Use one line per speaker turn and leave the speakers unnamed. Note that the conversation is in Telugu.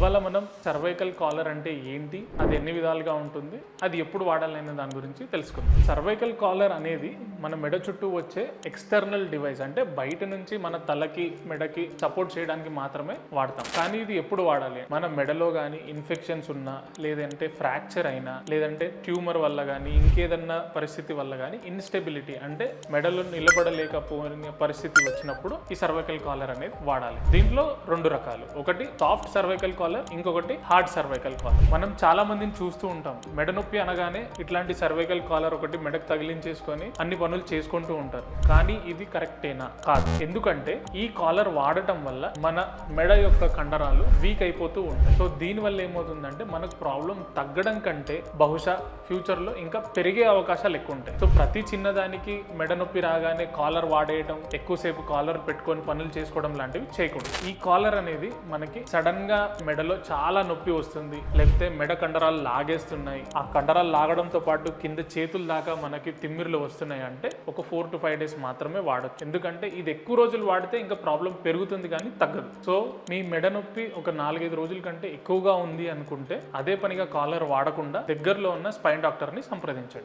ఇవాళ మనం సర్వైకల్ కాలర్ అంటే ఏంటి, అది ఎన్ని విధాలుగా ఉంటుంది, అది ఎప్పుడు వాడాలనే దాని గురించి తెలుసుకుందాం. సర్వైకల్ కాలర్ అనేది మన మెడ చుట్టూ వచ్చే ఎక్స్టర్నల్ డివైస్, అంటే బయట నుంచి మన తలకి మెడకి సపోర్ట్ చేయడానికి మాత్రమే వాడతాం. కానీ ఇది ఎప్పుడు వాడాలి? మన మెడలో కానీ ఇన్ఫెక్షన్స్ ఉన్నా, లేదంటే ఫ్రాక్చర్ అయినా, లేదంటే ట్యూమర్ వల్ల కానీ, ఇంకేదన్నా పరిస్థితి వల్ల కానీ ఇన్స్టెబిలిటీ అంటే మెడలో నిలబడలేకపోయిన పరిస్థితి వచ్చినప్పుడు ఈ సర్వైకల్ కాలర్ అనేది వాడాలి. దీంట్లో రెండు రకాలు, ఒకటి సాఫ్ట్ సర్వైకల్ కాలర్, ఇంకొకటి హార్డ్ సర్వైకల్ కాలర్. మనం చాలా మందిని చూస్తూ ఉంటాం, మెడ నొప్పి అనగానే ఇట్లాంటి సర్వైకల్ కాలర్ ఒకటి మెడకు తగిలించేసుకొని అన్ని పనులు చేసుకుంటూ ఉంటారు. కానీ ఇది కరెక్టేనా? కాదు. ఎందుకంటే ఈ కాలర్ వాడటం వల్ల మన మెడ యొక్క కండరాలు వీక్ అయిపోతూ ఉంటాయి. సో దీనివల్ల ఏమవుతుందంటే మనకు ప్రాబ్లం తగ్గడం కంటే బహుశా ఫ్యూచర్ లో ఇంకా పెరిగే అవకాశాలు ఎక్కువ ఉంటాయి. సో ప్రతి చిన్నదానికి మెడ నొప్పి రాగానే కాలర్ వాడేయడం, ఎక్కువసేపు కాలర్ పెట్టుకొని పనులు చేసుకోవడం లాంటివి చేయకూడదు. ఈ కాలర్ అనేది మనకి సడన్ గా మెడలో చాలా నొప్పి వస్తుంది, లేకపోతే మెడ కండరాలు లాగేస్తున్నాయి, ఆ కండరాలు లాగడంతో పాటు కింద చేతుల దాకా మనకి తిమ్మిర్లు వస్తున్నాయి అంటే ఒక 4 to 5 days మాత్రమే వాడచ్చు. ఎందుకంటే ఇది ఎక్కువ రోజులు వాడితే ఇంకా ప్రాబ్లం పెరుగుతుంది కానీ తగ్గదు. సో మీ మెడ నొప్పి ఒక 4-5 రోజుల కంటే ఎక్కువగా ఉంది అనుకుంటే అదే పనిగా కాలర్ వాడకుండా దగ్గరలో ఉన్న స్పైన్ డాక్టర్ని సంప్రదించండి.